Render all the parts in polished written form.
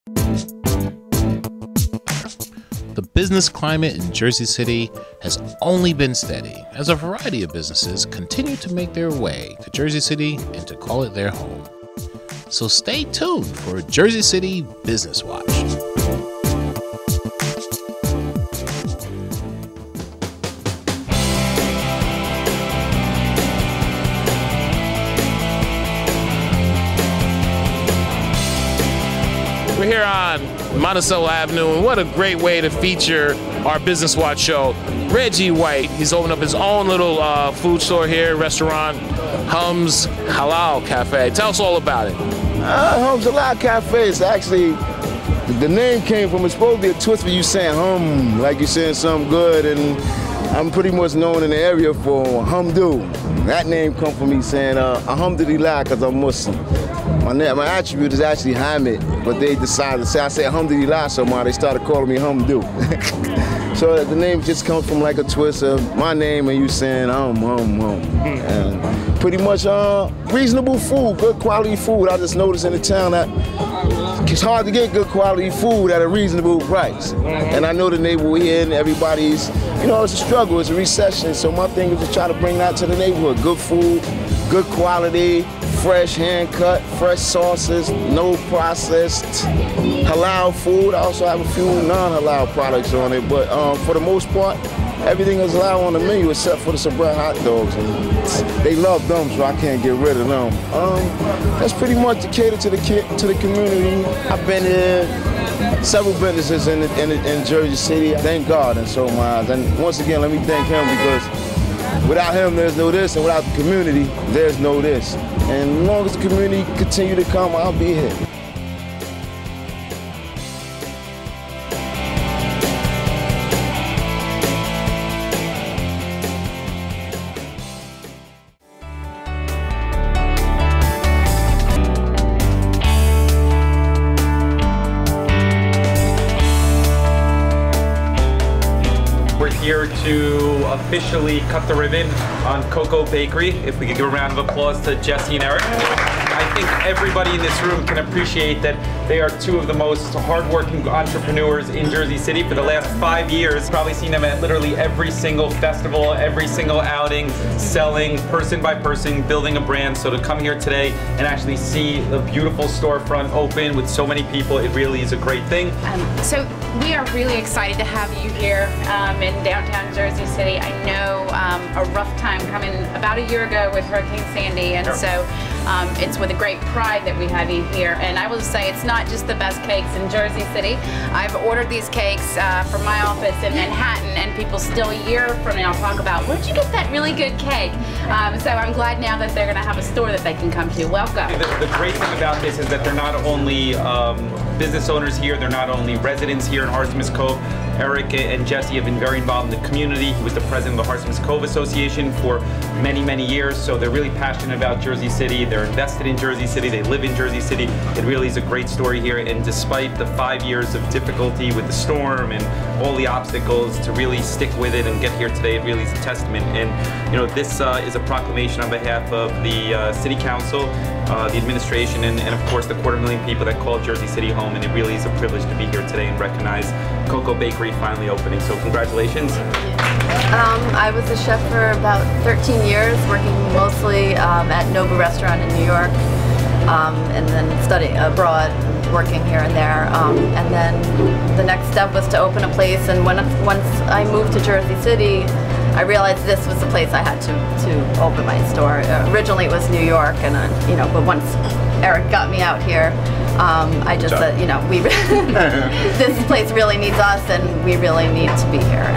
The business climate in Jersey City has only been steady as a variety of businesses continue to make their way to Jersey City and to call it their home. So stay tuned for a Jersey City Business Watch. We're here on Monticello Avenue, and what a great way to feature our Business Watch show. Reggie White, he's opened up his own little food store here, restaurant, Humz Halal Cafe. Tell us all about it. Humz Halal Cafe is actually, the name came from, it's supposed to be a twist for you saying hum, like you're saying something good, and I'm pretty much known in the area for Humdu. That name comes from me saying Alhamdulillah, because I'm Muslim. My attribute is actually Hamid, but they decided to say, I said Alhamdulillah somehow, they started calling me Humdu. So the name just comes from like a twist of my name and you saying hum. And pretty much reasonable food, good quality food. I just noticed in the town that it's hard to get good quality food at a reasonable price. And I know the neighborhood here and everybody's, you know, it's a struggle, it's a recession. So my thing is to try to bring that to the neighborhood. Good food, good quality, fresh hand cut, fresh sauces, no processed, halal food. I also have a few non-halal products on it, but for the most part, everything is halal on the menu except for the Sabra hot dogs. And they love them, so I can't get rid of them. That's pretty much to cater to the community. I've been here, several businesses in Jersey City. Thank God in so many eyes. And once again, let me thank him because without him, there's no this, and without the community, there's no this. And as long as the community continue to come, I'll be here. Here to officially cut the ribbon on Cocoa Bakery. If we could give a round of applause to Jesse and Eric. I think everybody in this room can appreciate that they are two of the most hardworking entrepreneurs in Jersey City. For the last 5 years, probably seen them at literally every single festival, every single outing, selling person by person, building a brand. So to come here today and actually see the beautiful storefront open with so many people, it really is a great thing. So we are really excited to have you here in downtown Jersey City. I know a rough time coming about a year ago with Hurricane Sandy, and so it's with a great pride that we have you here. And I will say it's not just the best cakes in Jersey City. I've ordered these cakes from my office in Manhattan, and people still a year from now talk about, where'd you get that really good cake? So I'm glad now that they're going to have a store that they can come to. Welcome. The great thing about this is that they're not only business owners here, they're not only residents here in Harsimus Cove. Eric and Jesse have been very involved in the community. He was the president of the Harsimus Cove Association for many, many years, so they're really passionate about Jersey City. They're invested in Jersey City. They live in Jersey City. It really is a great story here, and despite the 5 years of difficulty with the storm and all the obstacles, to really stick with it and get here today, it really is a testament. And you know, this is a proclamation on behalf of the City Council, the administration, and of course the 250,000 people that call Jersey City home, and it really is a privilege to be here today and recognize Cocoa Bakery finally opening. So congratulations. I was a chef for about 13 years, working mostly at Nobu Restaurant in New York, and then studying abroad, working here and there. And then the next step was to open a place, and once I moved to Jersey City, I realized this was the place I had to open my store. Originally it was New York, and you know, but once Eric got me out here, I just said, you know, this place really needs us, and we really need to be here.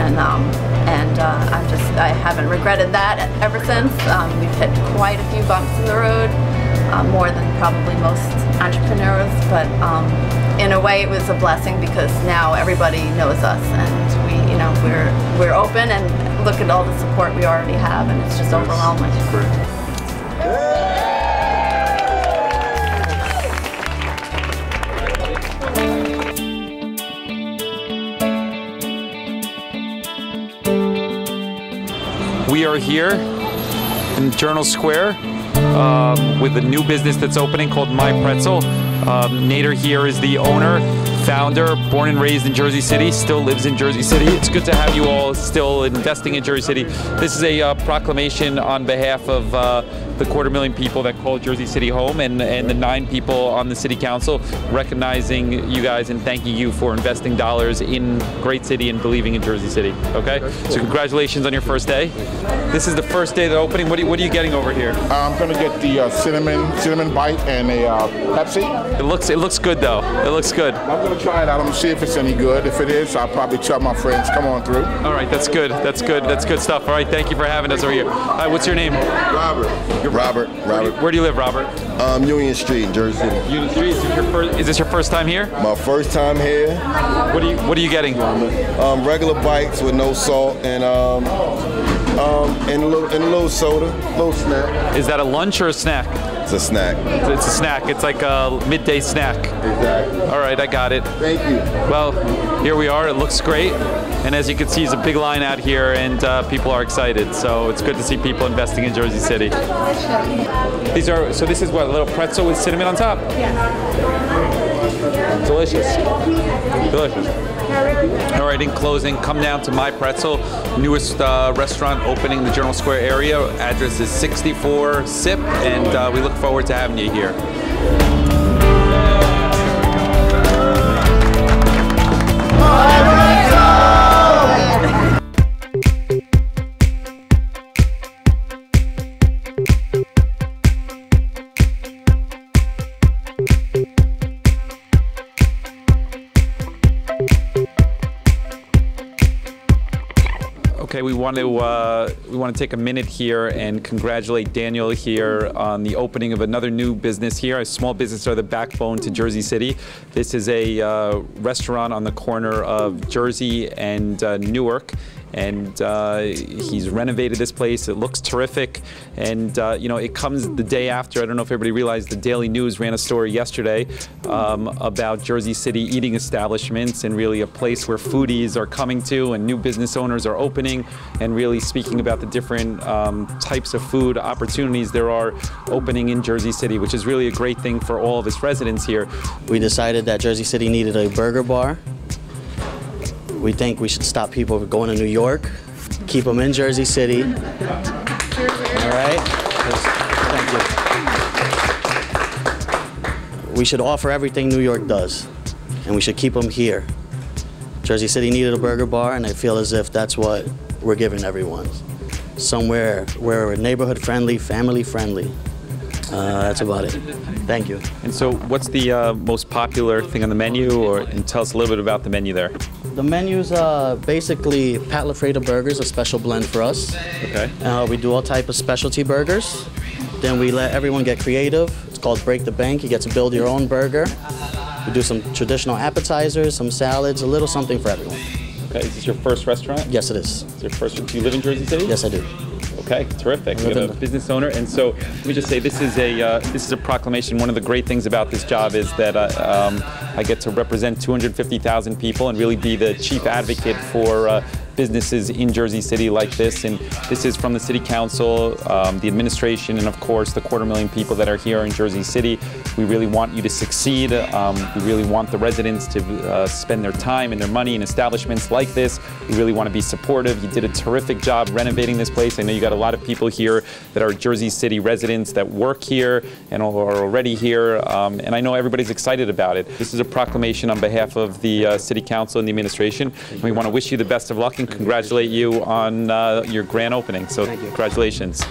And I haven't regretted that ever since. We've hit quite a few bumps in the road, more than probably most entrepreneurs, but in a way it was a blessing because now everybody knows us, and we're open, and look at all the support we already have, and it's just overwhelming. We are here in Journal Square with a new business that's opening called My Pretzel. Nader here is the owner, founder, born and raised in Jersey City, still lives in Jersey City. It's good to have you all still investing in Jersey City. This is a proclamation on behalf of the 250,000 people that call Jersey City home, and the 9 people on the City Council, recognizing you guys and thanking you for investing dollars in great city and believing in Jersey City. Okay? So congratulations on your first day. This is the first day of the opening. What are you getting over here? I'm gonna get the cinnamon bite and a Pepsi. It looks good though. It looks good. I'm gonna try it out. I'm gonna see if it's any good. If it is, I'll probably tell my friends. Come on through. All right, that's good. That's good. That's good stuff. All right, thank you for having us over here. All right, what's your name? Robert. Where do you live, Robert? Union Street, Jersey City. Union Street. Is this your first time here? My first time here. What are you getting? Regular bites with no salt and a little soda, little snack. Is that a lunch or a snack? It's a snack. It's a snack. It's like a midday snack. Exactly. All right, I got it. Thank you. Well, here we are. It looks great. And as you can see, there's a big line out here, and people are excited. So it's good to see people investing in Jersey City. So this is what, a little pretzel with cinnamon on top? Yeah. Delicious. Delicious. All right, in closing, come down to My Pretzel, newest restaurant opening in the General Square area. Address is 64 SIP, and we look forward to having you here. Okay, we want to take a minute here and congratulate Daniel here on the opening of another new business here. Small businesses are the backbone to Jersey City. This is a restaurant on the corner of Jersey and Newark. And he's renovated this place. It looks terrific. And you know, it comes the day after. I don't know if everybody realized the Daily News ran a story yesterday about Jersey City eating establishments, and really a place where foodies are coming to and new business owners are opening, and really speaking about the different types of food opportunities there are opening in Jersey City, which is really a great thing for all of its residents here. We decided that Jersey City needed a burger bar. We think we should stop people from going to New York, keep them in Jersey City. All right? Thank you. We should offer everything New York does, and we should keep them here. Jersey City needed a burger bar, and I feel as if that's what we're giving everyone. Somewhere where we're neighborhood friendly, family friendly. That's about it. Thank you. And so what's the most popular thing on the menu, and tell us a little bit about the menu there. The menu's basically Pat LaFreda burgers, a special blend for us. Okay. We do all type of specialty burgers. Then we let everyone get creative. It's called Break the Bank. You get to build your own burger. We do some traditional appetizers, some salads, a little something for everyone. Okay, is this your first restaurant? Yes, it is. Is your first? Do you live in Jersey City? Yes, I do. Okay, terrific. You're a business owner, and so let me just say, this is a proclamation. One of the great things about this job is that I get to represent 250,000 people and really be the chief advocate for businesses in Jersey City like this. And this is from the City Council, the administration, and of course the 250,000 people that are here in Jersey City. We really want you to succeed. We really want the residents to spend their time and their money in establishments like this. We really want to be supportive. You did a terrific job renovating this place. I know you got a lot of people here that are Jersey City residents that work here and are already here, and I know everybody's excited about it. This is a proclamation on behalf of the City Council and the administration, and we want to wish you the best of luck and congratulate you on your grand opening. So congratulations.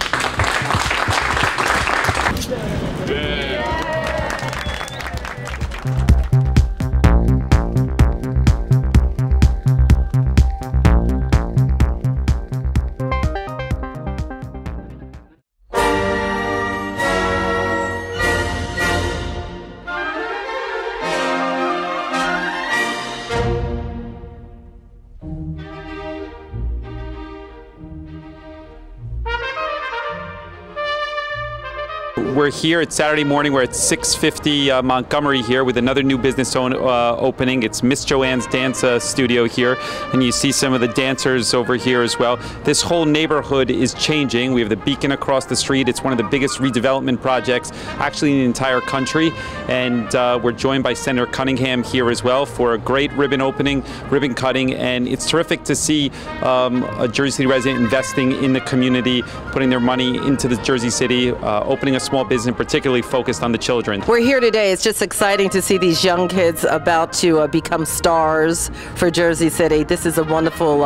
we're here. It's Saturday morning. We're at 650 Montgomery here with another new business opening. It's Miss Joanne's Dance Studio here, and you see some of the dancers over here as well. This whole neighborhood is changing. We have the beacon across the street. It's one of the biggest redevelopment projects actually in the entire country, and we're joined by Senator Cunningham here as well for a great ribbon opening, ribbon cutting, and it's terrific to see a Jersey City resident investing in the community, putting their money into the Jersey City, opening a small business particularly focused on the children. We're here today. It's just exciting to see these young kids about to become stars for Jersey City. This is a wonderful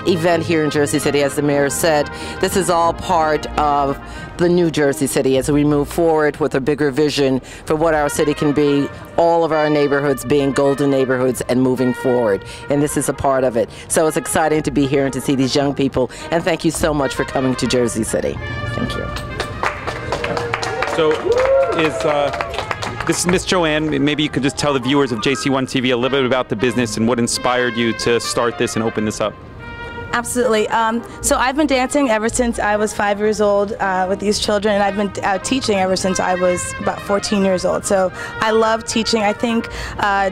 event here in Jersey City, as the mayor said. This is all part of the new Jersey City as we move forward with a bigger vision for what our city can be, all of our neighborhoods being golden neighborhoods and moving forward. And this is a part of it. So it's exciting to be here and to see these young people. And thank you so much for coming to Jersey City. Thank you. So this is Miss Joanne. Maybe you could just tell the viewers of JC1 TV a little bit about the business and what inspired you to start this and open this up. Absolutely. So I've been dancing ever since I was 5 years old with these children, and I've been teaching ever since I was about 14 years old. So I love teaching. I think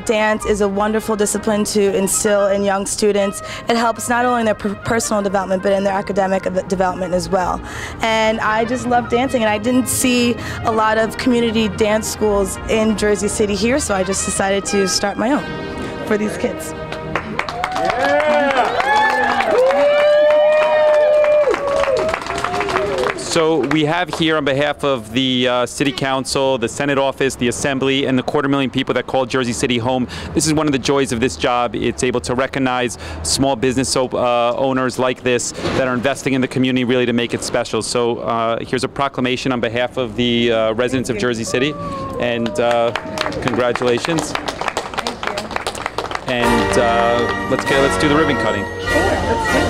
dance is a wonderful discipline to instill in young students. It helps not only in their personal development, but in their academic development as well. And I just love dancing, and I didn't see a lot of community dance schools in Jersey City here, so I just decided to start my own for these kids. So we have here on behalf of the City Council, the Senate office, the Assembly, and the 250,000 people that call Jersey City home. This is one of the joys of this job. It's able to recognize small business owners like this that are investing in the community really to make it special. So here's a proclamation on behalf of the residents of Jersey City, and congratulations. Thank you. And let's do the ribbon cutting. Sure, let's do it.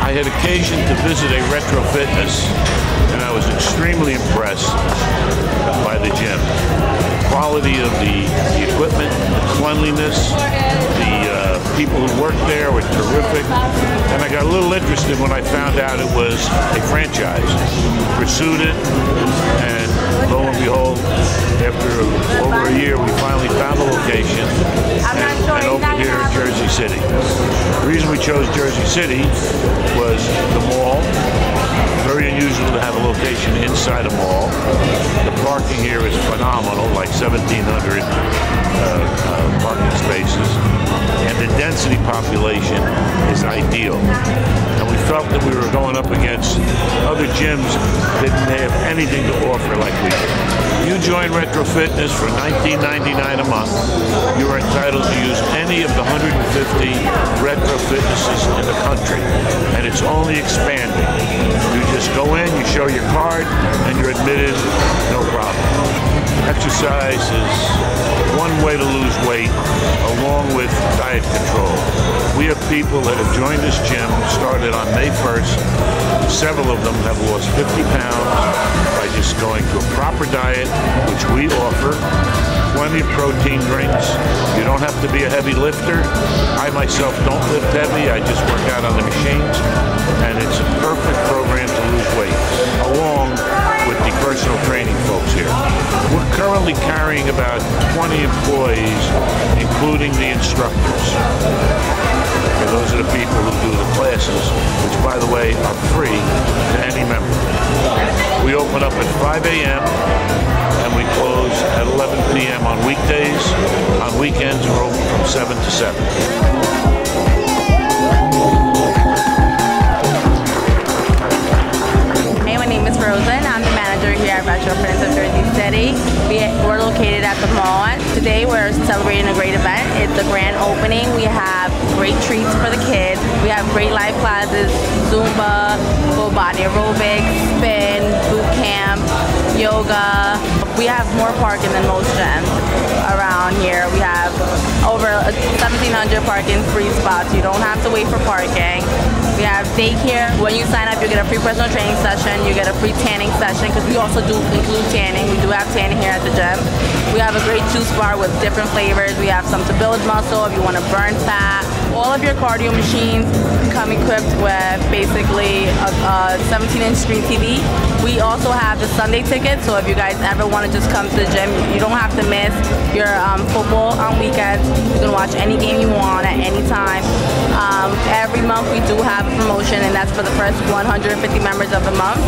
I had occasion to visit a retro fitness, and I was extremely impressed by the gym. The quality of the equipment, the cleanliness, the people who worked there were terrific, and I got a little interested when I found out it was a franchise. Pursued it, and lo and behold, after over a year, we finally found a location and opened here in Jersey City. The reason we chose Jersey City was the mall. Very unusual to have a location inside a mall. The parking here is phenomenal, like 1,700 parking spaces. And the density population is ideal. And we felt that we were going up against other gyms that didn't have anything to offer like we did. You join Retro Fitness for $19.99 a month. You are entitled to use any of the 150 Retro Fitnesses in the country, and it's only expanding. You just go in, you show your card, and you're admitted, no problem. Exercise is one way to lose weight, along with diet control. We have people that have joined this gym, started on May 1st. Several of them have lost 50 pounds by just going to a proper diet, which we offer. Plenty of protein drinks. You don't have to be a heavy lifter. I myself don't lift heavy. I just work out on the machines. And it's a perfect program to lose weight, along with the personal training folks here. We're currently carrying about 20 employees, including the instructors. And those are the people who do the classes, which, by the way, are free to any member. We open up at 5 a.m. and we close at 11 p.m. on weekdays. On weekends, we're open from 7 to 7. I'm the manager here at Waterfront of Jersey City. We're located at the mall celebrating a great event. It's a grand opening. We have great treats for the kids. We have great live classes, Zumba, full body aerobics, spin, boot camp, yoga. We have more parking than most gyms around here. We have over 1,700 parking free spots. You don't have to wait for parking. We have daycare. When you sign up, you get a free personal training session. You get a free tanning session because we also do include tanning. We do have tanning here at the gym. We have a great juice bar with different flavors. We have some to build muscle if you want to burn fat. All of your cardio machines come equipped with basically a 17-inch screen TV. We also have the Sunday ticket, so if you guys ever want to just come to the gym, you don't have to miss your football on weekends. You can watch any game you want at any time. Every month we do have a promotion, and that's for the first 150 members of the month.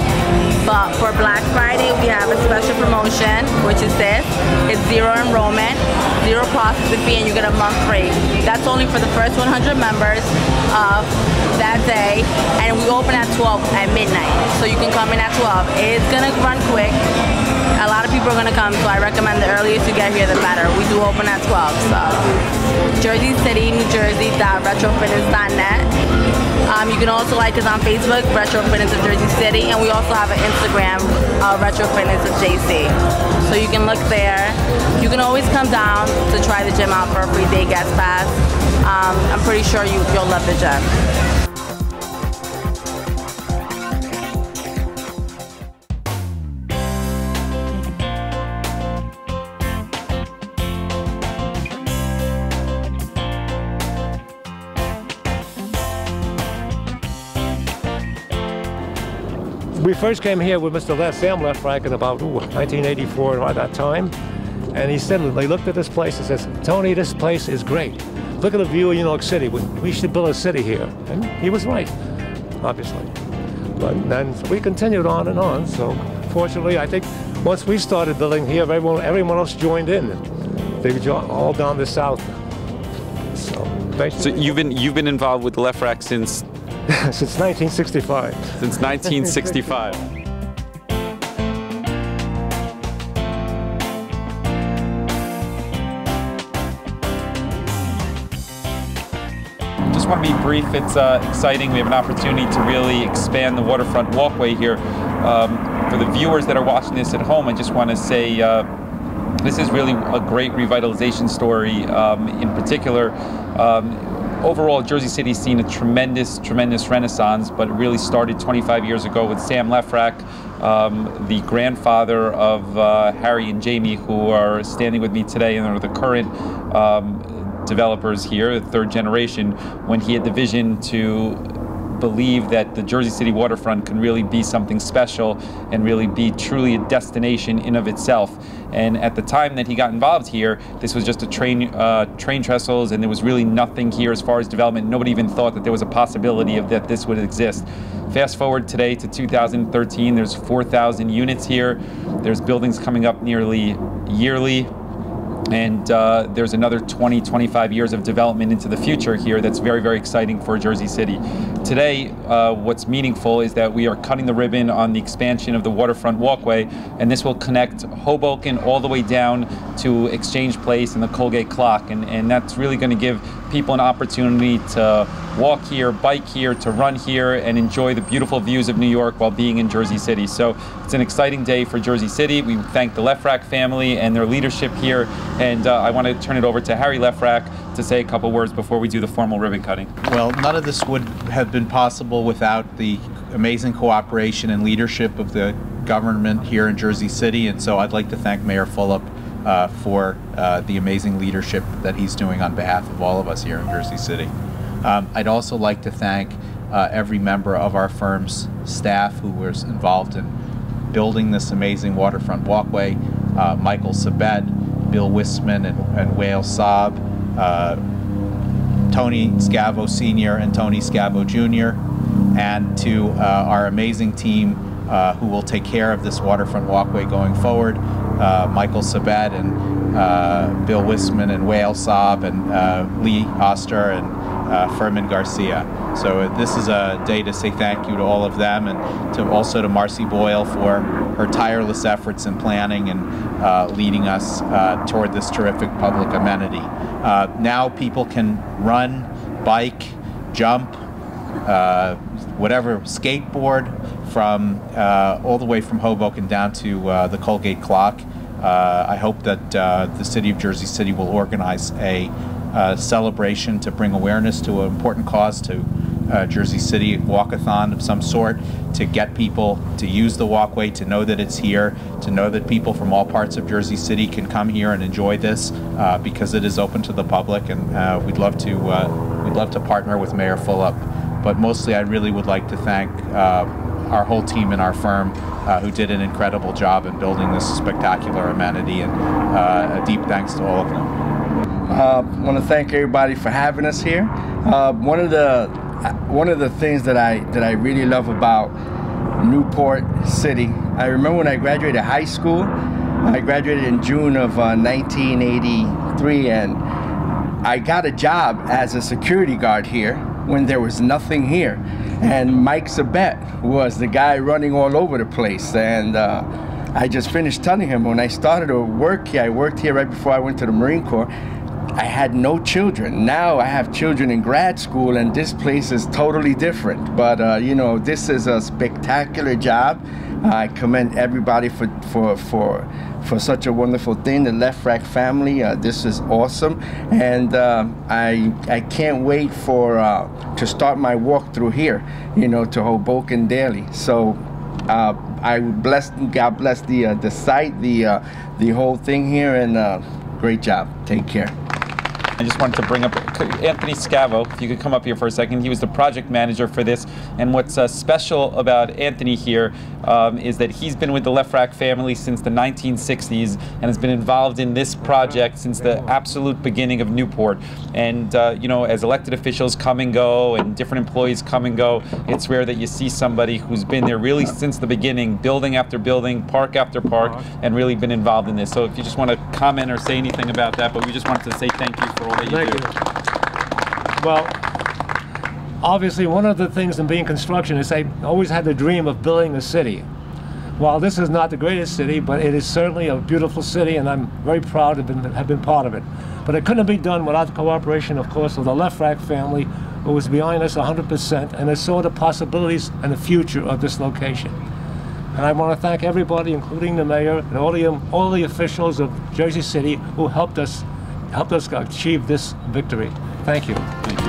But for Black Friday, we have a special promotion, which is this. It's zero enrollment, zero processing fee, and you get a month free. That's only for the first 100 members that day, and we open at 12 at midnight. So you can come in at 12. It's gonna run quick. A lot of people are gonna come, so I recommend the earliest you get here, the better. We do open at 12, so. Jersey City, New Jersey.retrofitness.net. You can also like us on Facebook, Retro Fitness of Jersey City, and we also have an Instagram, Retro Fitness of JC. So you can look there. You can always come down to try the gym out for a free day guest pass. I'm pretty sure you'll love the gym. We first came here with Mr. Sam Lefrak in about 1984, around that time. And he said, they looked at this place and says, Tony, this place is great. Look at the view of New York City. We should build a city here. And he was right, obviously. But then we continued on and on. So fortunately, I think once we started building here, everyone else joined in. They all down the south. So basically. So you've been involved with the Lefrak since? Since 1965. Since 1965. Just want to be brief. It's exciting. We have an opportunity to really expand the waterfront walkway here. For the viewers that are watching this at home, I just want to say this is really a great revitalization story. In particular, overall, Jersey City's seen a tremendous renaissance, but it really started 25 years ago with Sam Lefrak, the grandfather of Harry and Jamie, who are standing with me today and are the current developers here, the third generation, when he had the vision to believe that the Jersey City waterfront can really be something special and really be truly a destination in of itself. And at the time that he got involved here, this was just a train trestles, and there was really nothing here as far as development. Nobody even thought that there was a possibility of that this would exist. Fast forward today to 2013, there's 4,000 units here. There's buildings coming up nearly yearly. And there's another 20-25 years of development into the future here that's very, very exciting for Jersey City. Today, what's meaningful is that we are cutting the ribbon on the expansion of the waterfront walkway, and this will connect Hoboken all the way down to Exchange Place and the Colgate Clock, and that's really going to give people an opportunity to walk here, bike here, to run here, and enjoy the beautiful views of New York while being in Jersey City. So it's an exciting day for Jersey City. We thank the Lefrak family and their leadership here, and I want to turn it over to Harry Lefrak to say a couple words before we do the formal ribbon cutting. Well, none of this would have been possible without the amazing cooperation and leadership of the government here in Jersey City, and so I'd like to thank Mayor Fulop for the amazing leadership that he's doing on behalf of all of us here in Jersey City. I'd also like to thank every member of our firm's staff who was involved in building this amazing waterfront walkway, Michael Sabet, Bill Wisman and Whale Saab, Tony Scavo Sr. and Tony Scavo Jr., and to our amazing team who will take care of this waterfront walkway going forward, Michael Sabet and Bill Wisman and Wael Saab and Lee Oster and Furman Garcia. So this is a day to say thank you to all of them, and also to Marcy Boyle for her tireless efforts in planning and leading us toward this terrific public amenity. Now people can run, bike, jump, whatever, skateboard from all the way from Hoboken down to the Colgate Clock. I hope that the City of Jersey City will organize a celebration to bring awareness to an important cause, to Jersey City walkathon of some sort, to get people to use the walkway, to know that it's here, to know that people from all parts of Jersey City can come here and enjoy this because it is open to the public, and we'd love to partner with Mayor Fulop. But mostly, I really would like to thank our whole team in our firm who did an incredible job in building this spectacular amenity, and a deep thanks to all of them. I want to thank everybody for having us here. One of the things that I really love about Newport City, I remember when I graduated high school. I graduated in June of 1983, and I got a job as a security guard here when there was nothing here. And Mike Sabet was the guy running all over the place. And I just finished telling him when I started to work here, I worked here right before I went to the Marine Corps, I had no children. Now I have children in grad school, and this place is totally different. But you know, this is a spectacular job. I commend everybody for such a wonderful thing. The Left Rack family, this is awesome, and I can't wait to start my walk through here, you know, to Hoboken daily. So God bless the site, the whole thing here, and great job. Take care. I just wanted to bring up Anthony Scavo, if you could come up here for a second. He was the project manager for this, and what's special about Anthony here is that he's been with the Left Rack family since the 1960s and has been involved in this project since the absolute beginning of Newport. And you know, as elected officials come and go and different employees come and go, it's rare that you see somebody who's been there really since the beginning, building after building, park after park, and really been involved in this. So if you just want to comment or say anything about that, but we just wanted to say thank you for all that you do. Well, obviously one of the things in being construction is I always had the dream of building a city. While this is not the greatest city, but it is certainly a beautiful city, and I'm very proud to have been part of it. But it couldn't be done without the cooperation, of course, of the Left Rack family, who was behind us 100%, and they saw the possibilities and the future of this location. And I want to thank everybody, including the mayor and all the officials of Jersey City who helped us achieve this victory. Thank you. Thank you.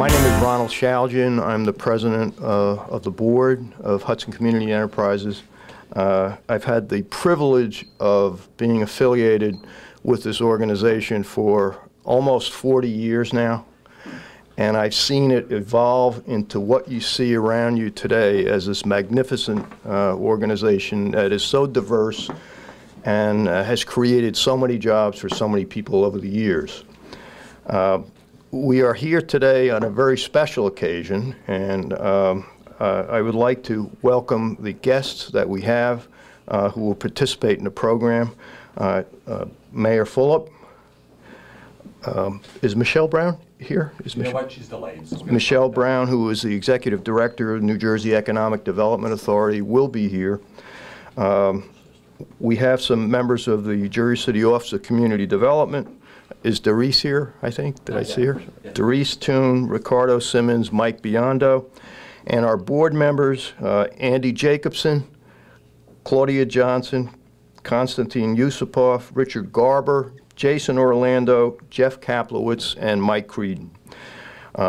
My name is Ronald Shalgin. I'm the president of the board of Hudson Community Enterprises. I've had the privilege of being affiliated with this organization for almost 40 years now, and I've seen it evolve into what you see around you today as this magnificent organization that is so diverse and has created so many jobs for so many people over the years. We are here today on a very special occasion, and I would like to welcome the guests that we have who will participate in the program. Mayor Fulop. Is Michelle Brown here? You know what? She's delayed. So Michelle Brown, who is the Executive Director of New Jersey Economic Development Authority, will be here. We have some members of the Jersey City Office of Community Development. Is Doris here, I think? Did I see her? Yeah. Doris Toon, Ricardo Simmons, Mike Biondo, and our board members, Andy Jacobson, Claudia Johnson, Konstantin Yusupov, Richard Garber, Jason Orlando, Jeff Kaplowitz, and Mike Creedon.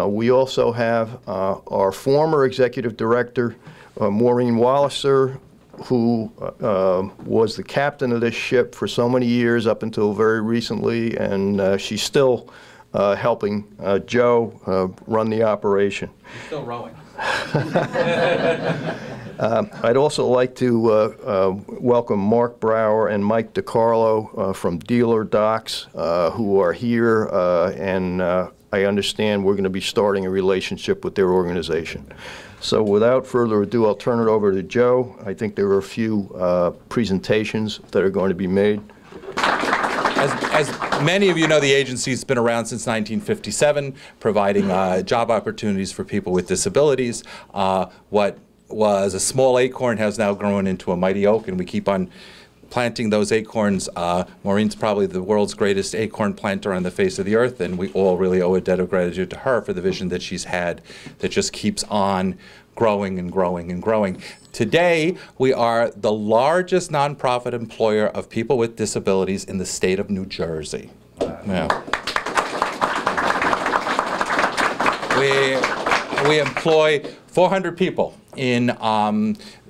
We also have our former executive director, Maureen Walliser, who was the captain of this ship for so many years up until very recently, and she's still helping Joe run the operation. You're still rowing. I'd also like to welcome Mark Brower and Mike DiCarlo from Dealer Docs, who are here, and I understand we're going to be starting a relationship with their organization. So without further ado, I'll turn it over to Joe. I think there are a few presentations that are going to be made. As many of you know, the agency's been around since 1957, providing job opportunities for people with disabilities. What was a small acorn has now grown into a mighty oak, and we keep on planting those acorns. Maureen's probably the world's greatest acorn planter on the face of the earth, and we all really owe a debt of gratitude to her for the vision that she's had that just keeps on growing and growing and growing. Today, we are the largest nonprofit employer of people with disabilities in the state of New Jersey. Yeah. We employ 400 people in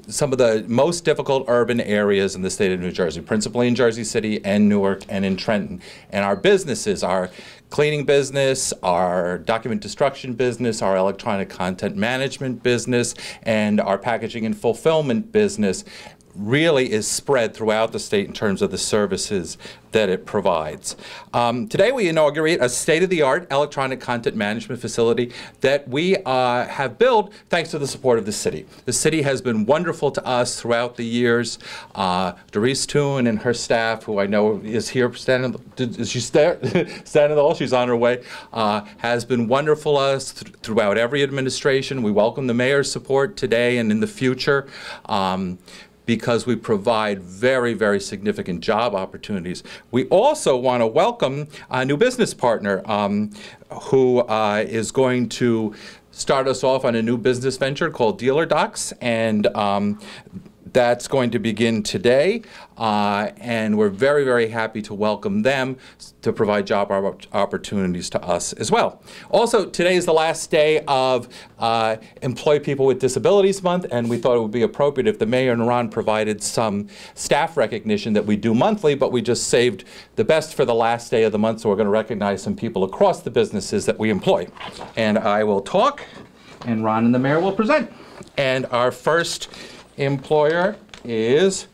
some of the most difficult urban areas in the state of New Jersey, principally in Jersey City and Newark and in Trenton. And our businesses, our cleaning business, our document destruction business, our electronic content management business, and our packaging and fulfillment business really is spread throughout the state in terms of the services that it provides. Today we inaugurate a state-of-the-art electronic content management facility that we have built thanks to the support of the city. The city has been wonderful to us throughout the years. Doris Toon and her staff, who I know is here standing, is she standing in the hall? She's on her way. Has been wonderful to us throughout every administration. We welcome the mayor's support today and in the future. Because we provide very, very significant job opportunities. We also want to welcome a new business partner who is going to start us off on a new business venture called Dealer Docs, and that's going to begin today, and we're very, very happy to welcome them to provide job opportunities to us as well. Also, today is the last day of Employ People with Disabilities Month, and we thought it would be appropriate if the mayor and Ron provided some staff recognition that we do monthly, but we just saved the best for the last day of the month, so we're going to recognize some people across the businesses that we employ. And I will talk, and Ron and the mayor will present. And our first employer is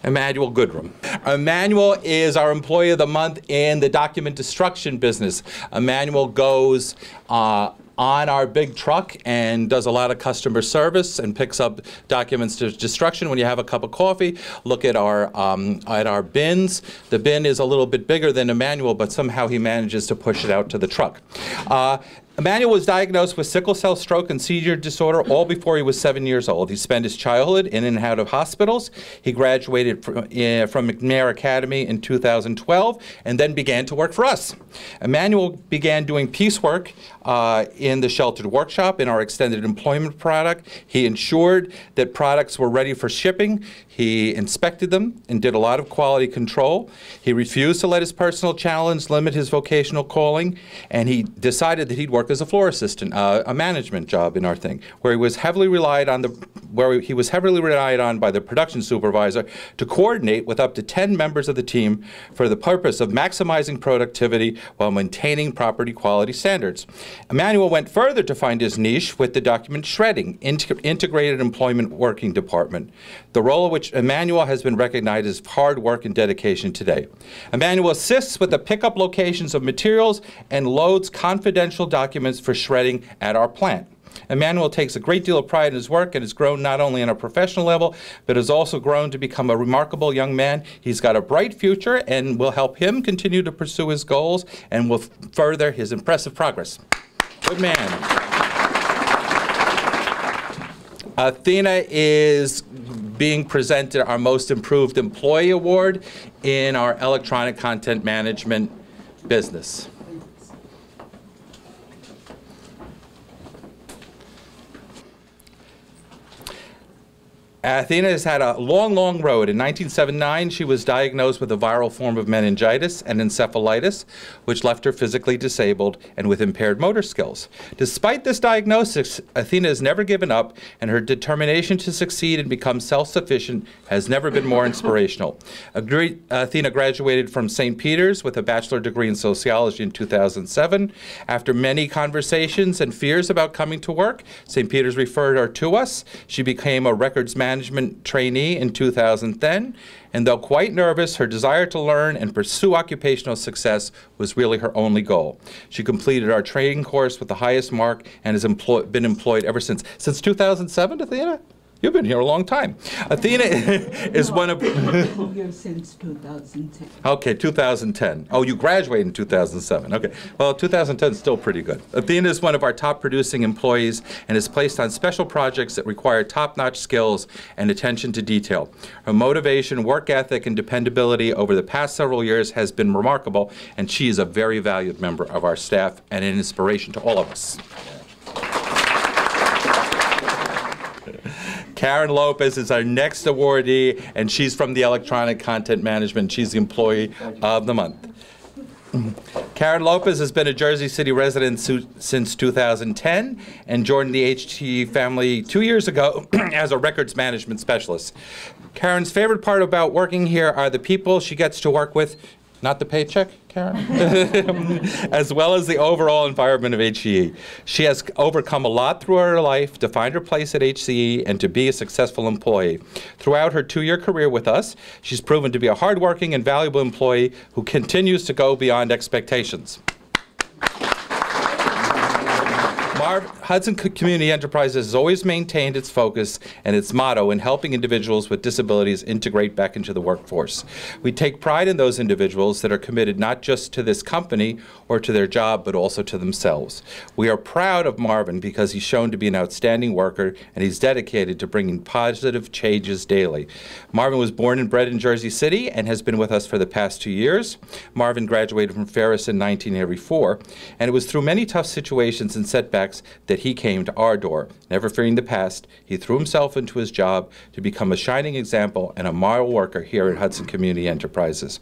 Emmanuel Goodrum. Emmanuel is our Employee of the Month in the document destruction business. Emmanuel goes on our big truck and does a lot of customer service and picks up documents to destruction. When you have a cup of coffee, look at our bins. The bin is a little bit bigger than Emmanuel, but somehow he manages to push it out to the truck. Emmanuel was diagnosed with sickle cell, stroke, and seizure disorder all before he was 7 years old. He spent his childhood in and out of hospitals. He graduated from McNair Academy in 2012 and then began to work for us. Emmanuel began doing piecework in the sheltered workshop in our extended employment product. He ensured that products were ready for shipping. He inspected them and did a lot of quality control. He refused to let his personal challenge limit his vocational calling, and he decided that he'd work as a floor assistant, a management job in our thing, where he was heavily relied on by the production supervisor to coordinate with up to 10 members of the team for the purpose of maximizing productivity while maintaining property quality standards. Emmanuel went further to find his niche with the document shredding, integrated employment working department, the role of which Emmanuel has been recognized as hard work and dedication today. Emmanuel assists with the pickup locations of materials and loads confidential documents for shredding at our plant. Emmanuel takes a great deal of pride in his work and has grown not only on a professional level, but has also grown to become a remarkable young man. He's got a bright future and will help him continue to pursue his goals and will further his impressive progress. Good man. Athena is being presented our Most Improved Employee Award in our electronic content management business. Athena has had a long, long road. In 1979, she was diagnosed with a viral form of meningitis and encephalitis, which left her physically disabled and with impaired motor skills. Despite this diagnosis, Athena has never given up, and her determination to succeed and become self-sufficient has never been more inspirational. Athena graduated from St. Peter's with a bachelor degree in sociology in 2007. After many conversations and fears about coming to work, St. Peter's referred her to us. She became a records management trainee in 2010, and though quite nervous, her desire to learn and pursue occupational success was really her only goal. She completed our training course with the highest mark and has been employed ever since. Since 2007, Athena? You've been here a long time. Athena is one of... Here since 2010. Okay, 2010. Oh, you graduated in 2007. Okay. Well, 2010 is still pretty good. Athena is one of our top producing employees and is placed on special projects that require top-notch skills and attention to detail. Her motivation, work ethic, and dependability over the past several years has been remarkable, and she is a very valued member of our staff and an inspiration to all of us. Karen Lopez is our next awardee, and she's from the Electronic Content Management. She's the Employee of the Month. Karen Lopez has been a Jersey City resident since 2010 and joined the HT family 2 years ago as a records management specialist. Karen's favorite part about working here are the people she gets to work with, not the paycheck, Karen, as well as the overall environment of HCE. She has overcome a lot through her life to find her place at HCE and to be a successful employee. Throughout her 2-year career with us, she's proven to be a hardworking and valuable employee who continues to go beyond expectations. Hudson Community Enterprises has always maintained its focus and its motto in helping individuals with disabilities integrate back into the workforce. We take pride in those individuals that are committed not just to this company or to their job, but also to themselves. We are proud of Marvin because he's shown to be an outstanding worker and he's dedicated to bringing positive changes daily. Marvin was born and bred in Jersey City and has been with us for the past 2 years. Marvin graduated from Ferris in 1984, and it was through many tough situations and setbacks that he came to our door. Never fearing the past, he threw himself into his job to become a shining example and a model worker here at Hudson Community Enterprises.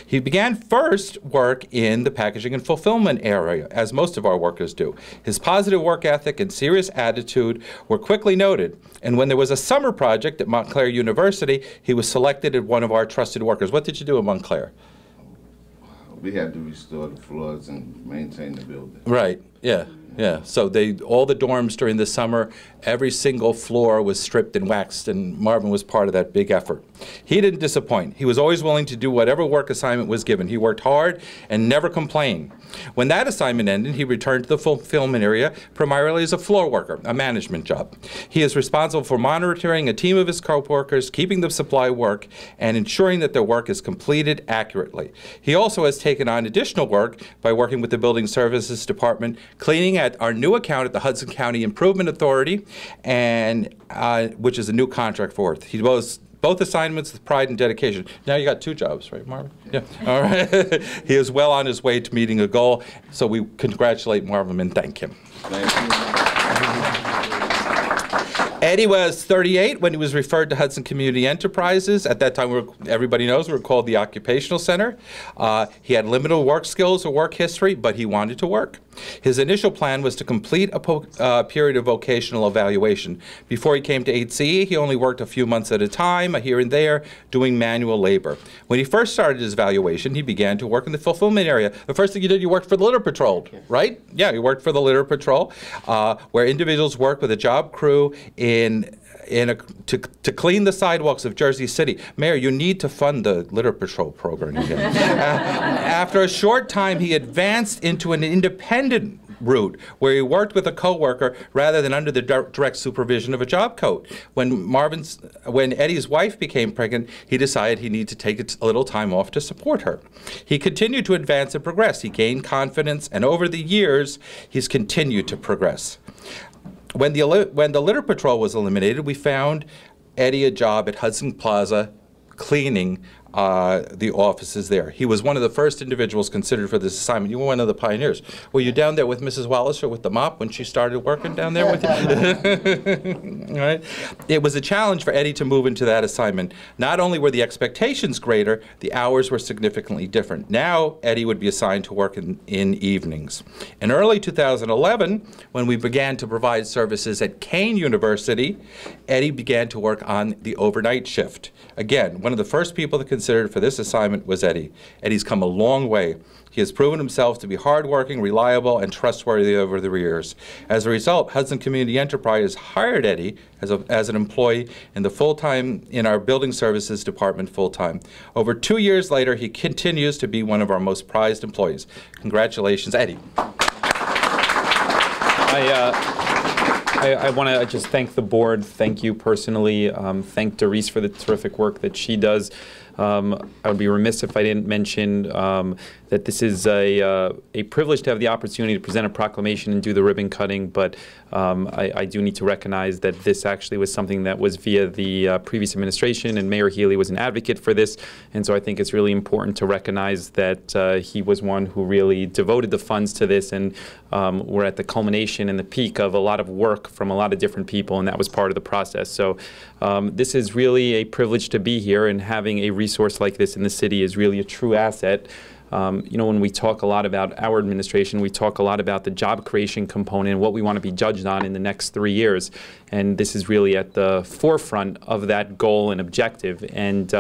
He began first work in the packaging and fulfillment area, as most of our workers do. His positive work ethic and serious attitude were quickly noted, and when there was a summer project at Montclair University, he was selected as one of our trusted workers. What did you do at Montclair? We had to restore the floors and maintain the building. Right, yeah. Yeah, so all the dorms during the summer, every single floor was stripped and waxed, and Marvin was part of that big effort. He didn't disappoint. He was always willing to do whatever work assignment was given. He worked hard and never complained. When that assignment ended, he returned to the fulfillment area primarily as a floor worker, a management job. He is responsible for monitoring a team of his co-workers, keeping them supply work, and ensuring that their work is completed accurately. He also has taken on additional work by working with the Building Services Department, cleaning at our new account at the Hudson County Improvement Authority, and which is a new contract for us. He does both assignments with pride and dedication. Now you got 2 jobs, right, Marvin? Yeah. All right. He is well on his way to meeting a goal, so we congratulate Marvin and thank him. Thank you. Eddie was 38 when he was referred to Hudson Community Enterprises. At that time, everybody knows we were called the Occupational Center. He had limited work skills or work history, but he wanted to work. His initial plan was to complete a period of vocational evaluation. Before he came to HCE, he only worked a few months at a time, here and there, doing manual labor. When he first started his evaluation, he began to work in the fulfillment area. The first thing you did, you worked for the Litter Patrol, right? Yeah, you worked for the Litter Patrol, where individuals work with a job crew to clean the sidewalks of Jersey City. Mayor, you need to fund the Litter Patrol program again. After a short time, he advanced into an independent route where he worked with a coworker rather than under the direct supervision of a job coach. When Eddie's wife became pregnant, he decided he needed to take a little time off to support her. He continued to advance and progress. He gained confidence, and over the years, he's continued to progress. When the Litter Patrol was eliminated, we found Eddie a job at Hudson Plaza cleaning the offices there. He was one of the first individuals considered for this assignment. You were one of the pioneers. Were you down there with Mrs. Walliser with the mop when she started working down there with you? Right? It was a challenge for Eddie to move into that assignment. Not only were the expectations greater, the hours were significantly different. Now, Eddie would be assigned to work in evenings. In early 2011, when we began to provide services at Kane University, Eddie began to work on the overnight shift. Again, one of the first people to consider for this assignment was Eddie. Eddie's come a long way. He has proven himself to be hardworking, reliable, and trustworthy over the years. As a result, Hudson Community Enterprise hired Eddie as an employee in our building services department full-time. Over 2 years later, he continues to be one of our most prized employees. Congratulations, Eddie. I want to just thank the board, thank you personally, thank Doris for the terrific work that she does. I would be remiss if I didn't mention that this is a privilege to have the opportunity to present a proclamation and do the ribbon cutting, but I do need to recognize that this actually was something that was via the previous administration, and Mayor Healy was an advocate for this, and so I think it's really important to recognize that he was one who really devoted the funds to this, and we're at the culmination and the peak of a lot of work from a lot of different people, and that was part of the process. So this is really a privilege to be here, and having a resource like this in the city is really a true asset. You know, when we talk a lot about our administration, we talk a lot about the job creation component, what we want to be judged on in the next 3 years. And this is really at the forefront of that goal and objective. And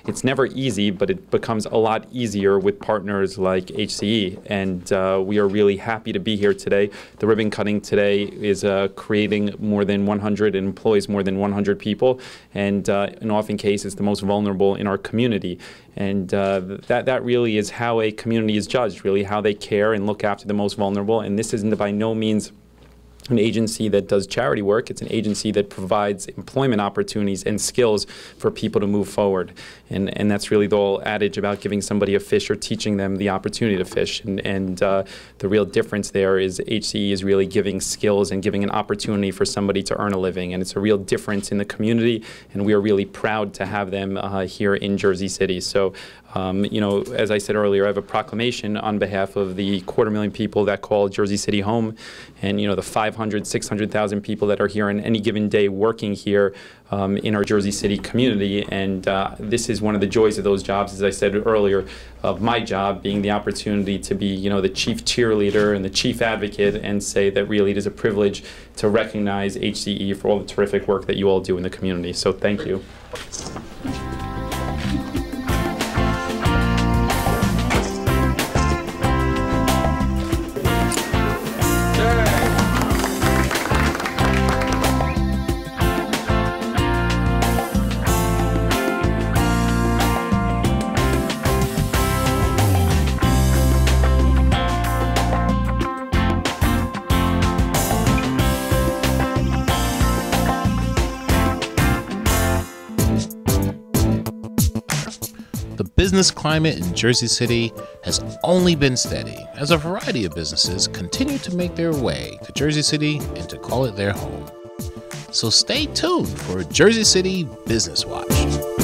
it's never easy, but it becomes a lot easier with partners like HCE. And we are really happy to be here today. The ribbon cutting today is creating more than 100 and employs more than 100 people. And in often cases, the most vulnerable in our community. And that really is how a community is judged, really, how they care and look after the most vulnerable. And this isn't by no means an agency that does charity work. It's an agency that provides employment opportunities and skills for people to move forward. And that's really the whole adage about giving somebody a fish or teaching them the opportunity to fish. And the real difference there is HCE is really giving skills and giving an opportunity for somebody to earn a living. And it's a real difference in the community, and we are really proud to have them here in Jersey City. So, you know, as I said earlier, I have a proclamation on behalf of the 250,000 people that call Jersey City home, and, you know, the 500, 600,000 people that are here on any given day working here in our Jersey City community. And this is one of the joys of those jobs, as I said earlier, of my job being the opportunity to be, you know, the chief cheerleader and the chief advocate, and say that really it is a privilege to recognize HCE for all the terrific work that you all do in the community. So thank you. The business climate in Jersey City has only been steady as a variety of businesses continue to make their way to Jersey City and to call it their home. So stay tuned for Jersey City Business Watch.